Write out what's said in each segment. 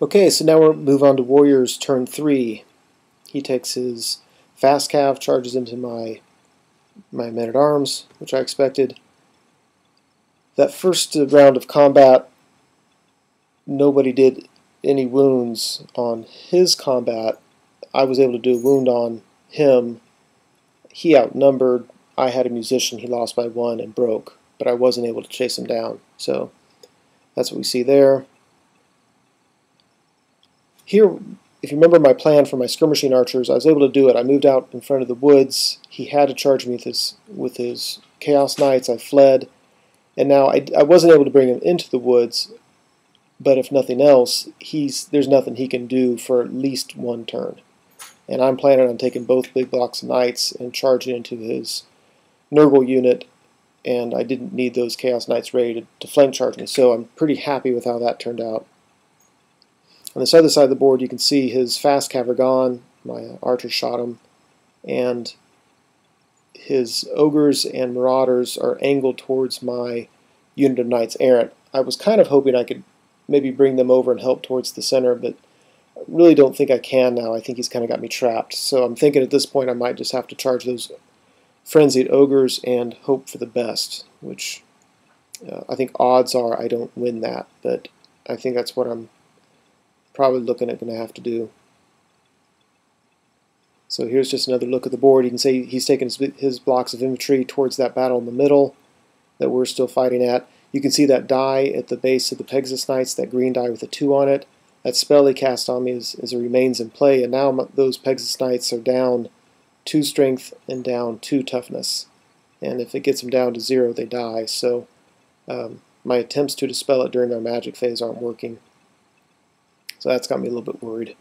Okay, so now we'll move on to Warrior's turn 3. He takes his fast cav, charges into my men-at-arms, which I expected. That first round of combat, nobody did any wounds on his combat. I was able to do a wound on him. He outnumbered. I had a musician. He lost by 1 and broke, but I wasn't able to chase him down. So that's what we see there. Here, if you remember my plan for my skirmishing archers, I was able to do it. I moved out in front of the woods. He had to charge me with his Chaos Knights. I fled, and now I wasn't able to bring him into the woods, but if nothing else, there's nothing he can do for at least 1 turn. And I'm planning on taking both big blocks of Knights and charging into his Nurgle unit, and I didn't need those Chaos Knights ready to flank charge me, so I'm pretty happy with how that turned out. On this other side of the board, you can see his fast cav are gone. My archer shot him, and his ogres and marauders are angled towards my unit of knights errant. I was kind of hoping I could maybe bring them over and help towards the center, but I really don't think I can now. I think he's kind of got me trapped. So I'm thinking at this point I might just have to charge those frenzied ogres and hope for the best, which I think odds are I don't win that, but I think that's what I'm probably looking at going to have to do. So here's just another look at the board. You can see he's taking his blocks of infantry towards that battle in the middle that we're still fighting at. You can see that die at the base of the Pegasus Knights, that green die with a 2 on it. That spell he cast on me it remains in play, and now those Pegasus Knights are down 2 strength and down 2 toughness. And if it gets them down to 0, they die. So my attempts to dispel it during our magic phase aren't working. So that's got me a little bit worried.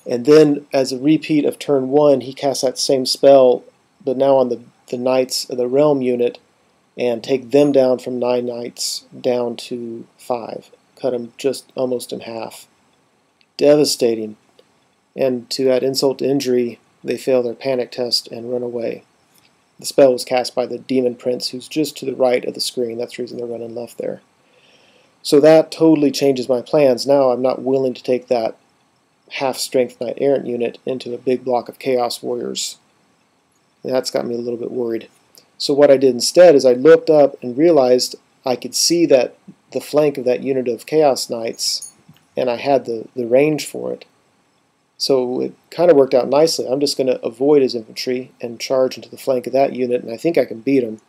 And then, as a repeat of turn 1, he casts that same spell, but now on the Knights of the Realm unit, and take them down from 9 Knights down to 5. Cut them just almost in half. Devastating. And to add insult to injury, they fail their panic test and run away. The spell was cast by the Demon Prince, who's just to the right of the screen. That's the reason they're running left there. So that totally changes my plans. Now I'm not willing to take that half-strength Knight Errant unit into a big block of Chaos Warriors. And that's got me a little bit worried. So what I did instead is I looked up and realized I could see that the flank of that unit of Chaos Knights, and I had the range for it. So it kind of worked out nicely. I'm just going to avoid his infantry and charge into the flank of that unit, and I think I can beat him.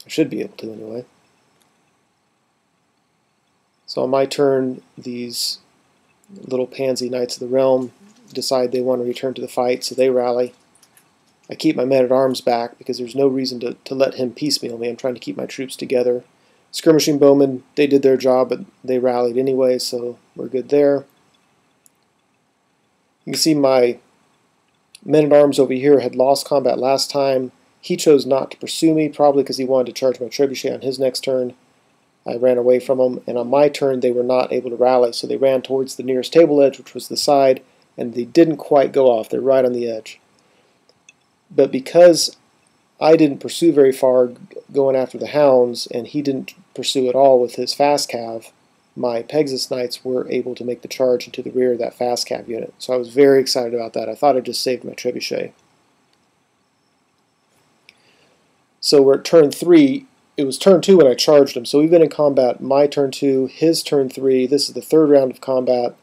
I should be able to anyway. So on my turn, these little pansy Knights of the Realm decide they want to return to the fight, so they rally. I keep my men-at-arms back because there's no reason to let him piecemeal me. I'm trying to keep my troops together. Skirmishing bowmen, they did their job, but they rallied anyway, so we're good there. You can see my men-at-arms over here had lost combat last time. He chose not to pursue me, probably because he wanted to charge my trebuchet on his next turn. I ran away from them, and on my turn they were not able to rally, so they ran towards the nearest table edge, which was the side, and they didn't quite go off. They're right on the edge. But because I didn't pursue very far going after the hounds, and he didn't pursue at all with his fast cav, my Pegasus Knights were able to make the charge into the rear of that fast cav unit. So I was very excited about that. I thought I just saved my trebuchet. So we're at turn 3. It was turn 2 when I charged him, so we've been in combat. My turn 2, his turn 3. This is the 3rd round of combat,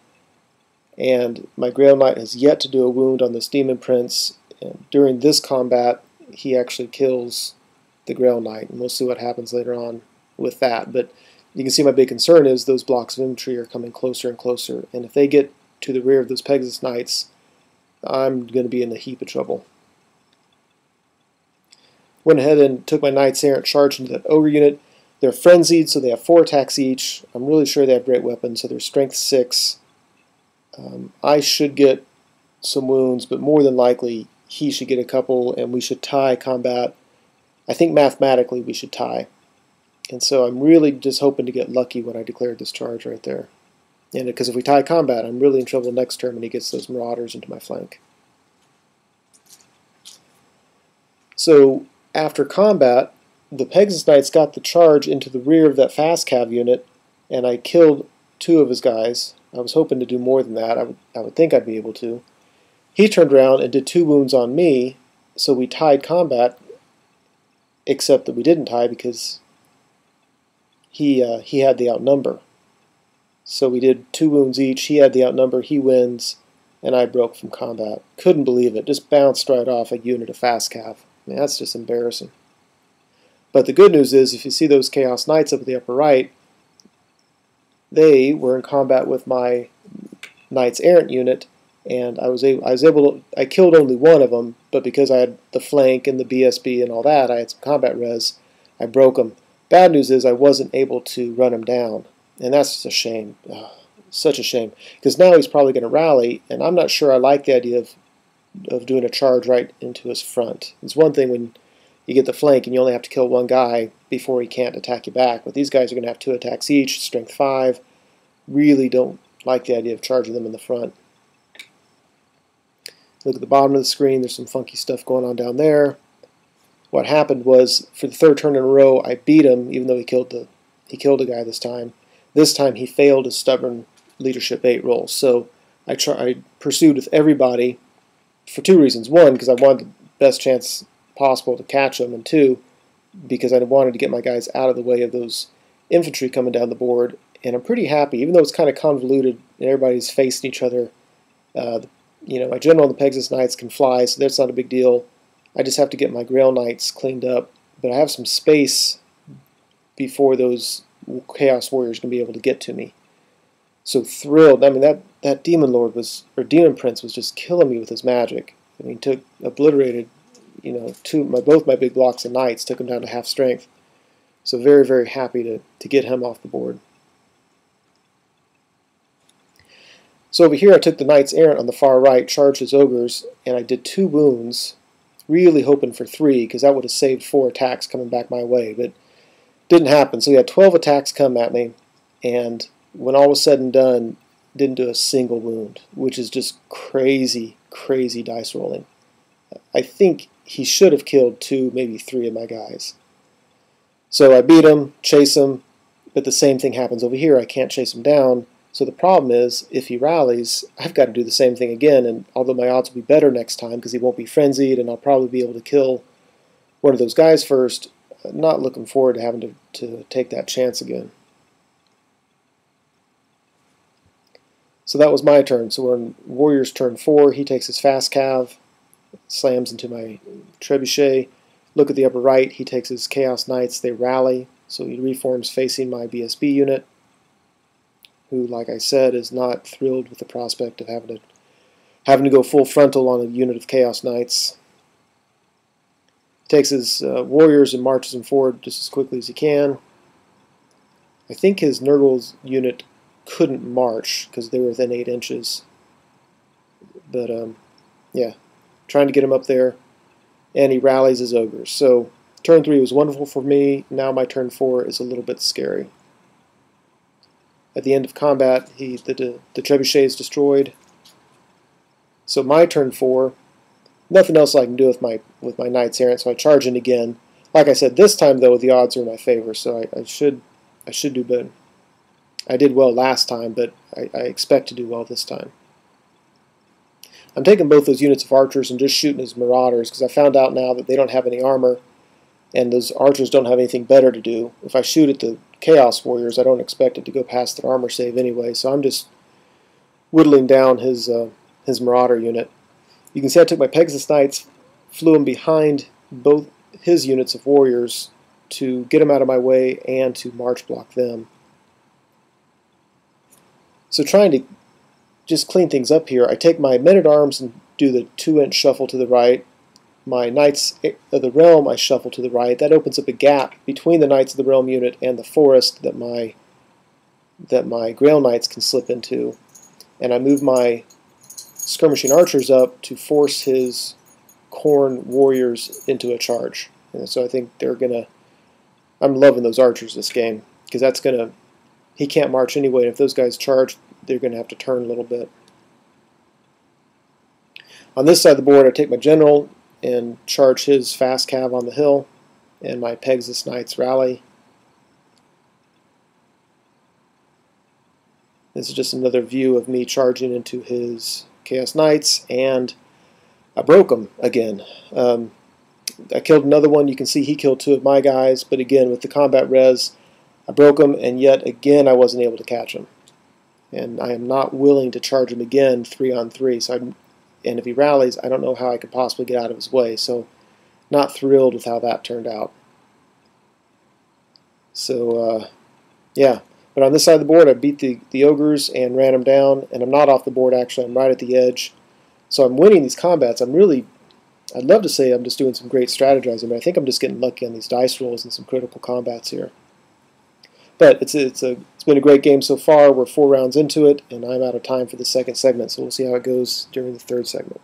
and my Grail Knight has yet to do a wound on this Demon Prince. And during this combat, he actually kills the Grail Knight, and we'll see what happens later on with that. But you can see my big concern is those blocks of infantry are coming closer and closer, and if they get to the rear of those Pegasus Knights, I'm going to be in a heap of trouble. Went ahead and took my Knights Errant, charged into that Ogre unit. They're frenzied, so they have 4 attacks each. I'm really sure they have great weapons, so they're strength 6. I should get some wounds, but more than likely he should get a couple, and we should tie combat. I think mathematically we should tie. And so I'm really just hoping to get lucky when I declared this charge right there. And because if we tie combat, I'm really in trouble next turn when he gets those Marauders into my flank. So after combat, the Pegasus Knights got the charge into the rear of that fast cav unit, and I killed 2 of his guys. I was hoping to do more than that. I would think I'd be able to. He turned around and did 2 wounds on me, so we tied combat, except that we didn't tie because he had the outnumber. So we did 2 wounds each. He had the outnumber, he wins, and I broke from combat. Couldn't believe it. Just bounced right off a unit of fast cav. I mean, that's just embarrassing. But the good news is, if you see those Chaos Knights up at the upper right, they were in combat with my Knights Errant unit, and I killed only 1 of them, but because I had the flank and the BSB and all that, I had some combat res, I broke them. Bad news is I wasn't able to run him down, and that's just a shame. Such a shame, because now he's probably going to rally, and I'm not sure I like the idea of doing a charge right into his front. It's one thing when you get the flank and you only have to kill 1 guy before he can't attack you back, but these guys are going to have 2 attacks each, strength 5. Really don't like the idea of charging them in the front. Look at the bottom of the screen, there's some funky stuff going on down there. What happened was, for the 3rd turn in a row, I beat him, even though he killed a guy this time. This time he failed his stubborn leadership 8 roll. So I pursued with everybody for 2 reasons. 1, because I wanted the best chance possible to catch him, and 2, because I wanted to get my guys out of the way of those infantry coming down the board. And I'm pretty happy, even though it's kind of convoluted and everybody's facing each other. My general and the Pegasus Knights can fly, so that's not a big deal. I just have to get my Grail Knights cleaned up. But I have some space before those Chaos Warriors can be able to get to me. So thrilled. I mean, that Demon Lord Demon Prince was just killing me with his magic. I mean, obliterated, both my big blocks of Knights, took him down to half strength. So very, very happy to get him off the board. So over here I took the Knights Errant on the far right, charged his Ogres, and I did 2 wounds, really hoping for 3, because that would have saved 4 attacks coming back my way, but didn't happen. So he had 12 attacks come at me, and when all was said and done, didn't do a single wound, which is just crazy, crazy dice rolling. I think he should have killed 2, maybe 3 of my guys. So I beat him, chase him, but the same thing happens over here. I can't chase him down. So the problem is, if he rallies, I've got to do the same thing again, and although my odds will be better next time because he won't be frenzied and I'll probably be able to kill one of those guys first, I'm not looking forward to having to take that chance again. So that was my turn. So we're in Warrior's turn 4. He takes his fast cav, slams into my trebuchet. Look at the upper right, he takes his Chaos Knights, they rally, so he reforms facing my BSB unit, who, like I said, is not thrilled with the prospect of having to go full frontal on a unit of Chaos Knights. Takes his warriors and marches them forward just as quickly as he can. I think his Nurgle's unit couldn't march because they were within 8 inches. But, yeah, trying to get him up there. And he rallies his Ogres. So, turn 3 was wonderful for me. Now my turn 4 is a little bit scary. At the end of combat, the trebuchet is destroyed. So my turn 4, nothing else I can do with my Knights Errant, so I charge in again. Like I said, this time though the odds are in my favor, so I should do better. I did well last time, but I expect to do well this time. I'm taking both those units of archers and just shooting as marauders because I found out now that they don't have any armor, and those archers don't have anything better to do. If I shoot at the Chaos Warriors, I don't expect it to go past their armor save anyway, so I'm just whittling down his Marauder unit. You can see I took my Pegasus Knights, flew them behind both his units of Warriors to get them out of my way and to march block them. So trying to just clean things up here, I take my Men-at-Arms and do the 2-inch shuffle to the right. My Knights of the Realm I shuffle to the right. That opens up a gap between the Knights of the Realm unit and the forest that my Grail Knights can slip into. And I move my Skirmishing Archers up to force his Khorne Warriors into a charge. And so I think they're going to... I'm loving those Archers this game, because that's going to... He can't march anyway, and if those guys charge, they're going to have to turn a little bit. On this side of the board, I take my General and charge his fast cav on the hill, and my Pegasus Knights rally. This is just another view of me charging into his Chaos Knights, and I broke him again. I killed another one. You can see he killed 2 of my guys, but again, with the combat res, I broke him, and yet again I wasn't able to catch him. And I am not willing to charge him again 3-on-3. And if he rallies, I don't know how I could possibly get out of his way. So, not thrilled with how that turned out. So, yeah. But on this side of the board, I beat the ogres and ran them down. And I'm not off the board, actually. I'm right at the edge. So I'm winning these combats. I'd love to say I'm just doing some great strategizing, but I think I'm just getting lucky on these dice rolls and some critical combats here. But it's been a great game so far. We're 4 rounds into it, and I'm out of time for the second segment, so we'll see how it goes during the third segment.